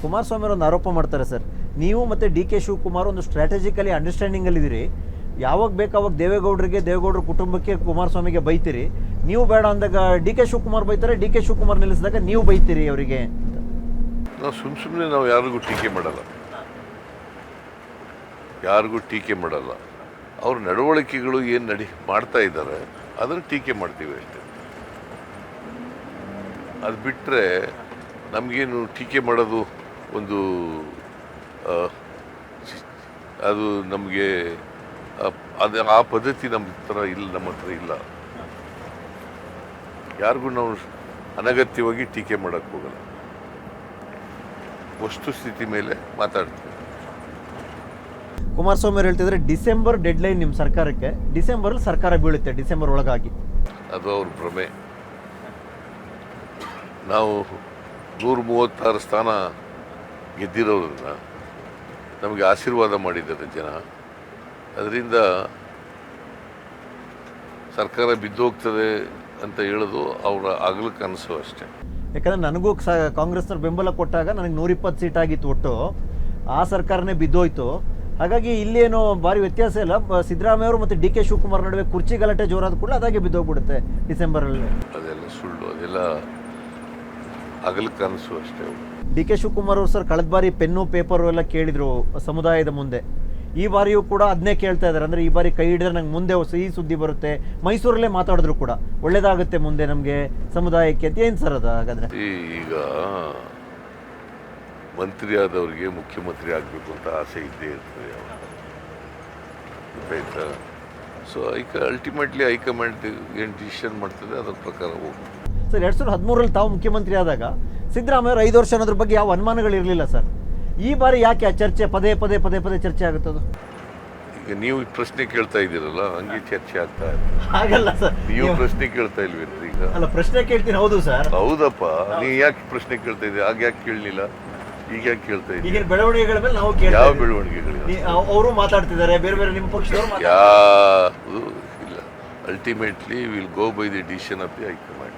ಕುಮಾರಸ್ವಾಮಿ ಅವರು ಒಂದು ಆರೋಪ ಮಾಡ್ತಾರೆ ಸರ್, ನೀವು ಮತ್ತು ಡಿ ಕೆ ಶಿವಕುಮಾರ್ ಒಂದು ಸ್ಟ್ರಾಟಜಿಕಲಿ ಅಂಡರ್ಸ್ಟ್ಯಾಂಡಿಂಗಲ್ಲಿದ್ದೀರಿ. ಯಾವಾಗ ಬೇಕಾವಾಗ ದೇವೇಗೌಡರ ಕುಟುಂಬಕ್ಕೆ ಕುಮಾರಸ್ವಾಮಿಗೆ ಬೈತೀರಿ. ನೀವು ಬೇಡ ಅಂದಾಗ ಡಿ ಕೆ ಶಿವಕುಮಾರ್ ಬೈತಾರೆ, ಡಿ ಕೆ ಶಿವಕುಮಾರ್ ನಿಲ್ಲಿಸಿದಾಗ ನೀವು ಬೈತೀರಿ ಅವರಿಗೆ. ನಾವು ಸುಮ್ಮನೆ ನಾವು ಯಾರಿಗೂ ಟೀಕೆ ಮಾಡಲ್ಲ, ಅವ್ರ ನಡವಳಿಕೆಗಳು ಏನು ಮಾಡ್ತಾ ಇದ್ದಾರೆ ಅದನ್ನು ಟೀಕೆ ಮಾಡ್ತೀವಿ ಅಷ್ಟೇ. ಅದು ಬಿಟ್ಟರೆ ನಮಗೇನು ಟೀಕೆ ಮಾಡೋದು ಒಂದು ಅದು ನಮಗೆ ಆ ಪದ್ಧತಿ ನಮ್ಮ ಹತ್ರ ಇಲ್ಲ. ಯಾರಿಗೂ ನಾವು ಅನಗತ್ಯವಾಗಿ ಟೀಕೆ ಮಾಡೋಕ್ಕೆ ಹೋಗಲ್ಲ, ವಸ್ತುಸ್ಥಿತಿ ಮೇಲೆ ಮಾತಾಡ್ತೀವಿ. ಕುಮಾರಸ್ವಾಮಿ ಅವರು ಹೇಳ್ತಿದ್ರೆ ಡಿಸೆಂಬರ್ ಡೆಡ್ಲೈನ್ ನಿಮ್ಮ ಸರ್ಕಾರಕ್ಕೆ, ಡಿಸೆಂಬರಲ್ಲಿ ಸರ್ಕಾರ ಬೀಳುತ್ತೆ, ಡಿಸೆಂಬರ್ ಒಳಗಾಗಿ. ಅದು ಅವ್ರ ಭ್ರಮೆ. ನಾವು 136 ಸ್ಥಾನ ಗೆದ್ದಿರೋರನ್ನ ನಮಗೆ ಆಶೀರ್ವಾದ ಮಾಡಿದ್ದಾರೆ ಜನ. ಅದರಿಂದ ಸರ್ಕಾರ ಬಿದ್ದೋಗ್ತದೆ ಅಂತ ಹೇಳೋದು ಅವರ ಆಗಲು ಕನಸು ಅಷ್ಟೇ. ಯಾಕಂದರೆ ನನಗೂ ಕಾಂಗ್ರೆಸ್ನವ್ರು ಬೆಂಬಲ ಕೊಟ್ಟಾಗ ನನಗೆ 120 ಸೀಟ್ ಆಗಿತ್ತು ಒಟ್ಟು, ಆ ಸರ್ಕಾರನೇ ಬಿದ್ದೋಯ್ತು. ಹಾಗಾಗಿ ಇಲ್ಲೇನೋ ಭಾರಿ ವ್ಯತ್ಯಾಸ ಇಲ್ಲ. ಸಿದ್ದರಾಮಯ್ಯ ಅವರು ಮತ್ತು ಡಿ ಕೆ ಶಿವಕುಮಾರ್ ನಡುವೆ ಕುರ್ಚಿ ಗಲಾಟೆ ಜೋರಾದ ಕೂಡ ಅದಾಗೆ ಬಿದ್ದೋಗ್ಬಿಡುತ್ತೆ ಡಿಸೆಂಬರಲ್ಲಿ. ಅದೆಲ್ಲ ಸುಳ್ಳು, ಅದೆಲ್ಲ ಆಗಲು ಕನಸು ಅಷ್ಟೇ. ಡಿ ಕೆ ಶಿವಕುಮಾರ್ ಅವರು ಸರ್ ಕಳೆದ ಬಾರಿ ಪೆನ್ನು ಪೇಪರು ಎಲ್ಲ ಕೇಳಿದರು ಸಮುದಾಯದ ಮುಂದೆ. ಈ ಬಾರಿಯೂ ಕೂಡ ಅದನ್ನೇ ಕೇಳ್ತಾ ಇದ್ದಾರೆ. ಅಂದರೆ ಈ ಬಾರಿ ಕೈ ಹಿಡಿದ್ರೆ ನಂಗೆ ಮುಂದೆ ಸಿಹಿ ಸುದ್ದಿ ಬರುತ್ತೆ. ಮೈಸೂರಲ್ಲೇ ಮಾತಾಡಿದ್ರು ಕೂಡ ಒಳ್ಳೇದಾಗುತ್ತೆ ಮುಂದೆ ನಮಗೆ ಸಮುದಾಯಕ್ಕೆ ಅಂತ. ಏನು ಸರ್ ಅದು ಹಾಗಾದರೆ? ಈಗ ಮಂತ್ರಿ ಆದವ್ರಿಗೆ ಮುಖ್ಯಮಂತ್ರಿ ಆಗಬೇಕು ಅಂತ ಆಸೆ ಇದ್ದೇ ಇರ್ತದೆ ಆಯಿತಾ. ಸೊ ಅಲ್ಟಿಮೇಟ್ಲಿ ಹೈಕಮಾಂಡ್ ಏನು ಡಿಸಿಷನ್ ಮಾಡ್ತದೆ ಅದ್ರ ಪ್ರಕಾರ ಹೋಗ್ಬೋದು. ಸರ್ 2013ರಲ್ಲಿ ತಾವು ಮುಖ್ಯಮಂತ್ರಿ ಆದಾಗ ಸಿದ್ದರಾಮಯ್ಯ ಅವರು 5 ವರ್ಷ ಅನ್ನೋದ್ರ ಬಗ್ಗೆ ಯಾವ ಅನುಮಾನಗಳಿರಲಿಲ್ಲ ಸರ್. ಈ ಬಾರಿ ಯಾಕೆ ಆ ಚರ್ಚೆ ಪದೇ ಚರ್ಚೆ ಆಗುತ್ತದು? ಈಗ ನೀವು ಪ್ರಶ್ನೆ ಕೇಳ್ತಾ ಇದ್ದೀರಲ್ಲ, ಹಂಗೆ ಚರ್ಚೆ ಆಗ್ತಾ ಇದೆ. ಹಾಗಲ್ಲ ಸರ್, ನೀವು ಪ್ರಶ್ನೆ ಕೇಳ್ತಾ ಇಲ್ವೇನ್ರಿ? ಈಗ ಅಲ್ಲ, ಪ್ರಶ್ನೆ ಕೇಳ್ತೀನಿ. ಹೌದು ಸರ್, ಹೌದಪ್ಪ. ನೀವು ಯಾಕೆ ಪ್ರಶ್ನೆ ಕೇಳ್ತಾ ಇದ್ದೀರಿ? ಆಗ ಯಾಕೆ ಕೇಳಲಿಲ್ಲ, ಈಗ ಯಾಕೆ ಕೇಳ್ತಾ ಇದ್ದೀರಿ? ಈಗಿನ ಬೆಳವಣಿಗೆಗಳ ಮೇಲೆ ನಾವು ಯಾವ ಬೆಳವಣಿಗೆಗಳು? ಅವರು ಮಾತಾಡ್ತಿದ್ದಾರೆ, ಬೇರೆ ನಿಮ್ಮ ಪಕ್ಷದವರು ಯಾವುದು ಇಲ್ಲ. Ultimately will go by the decision of the high command.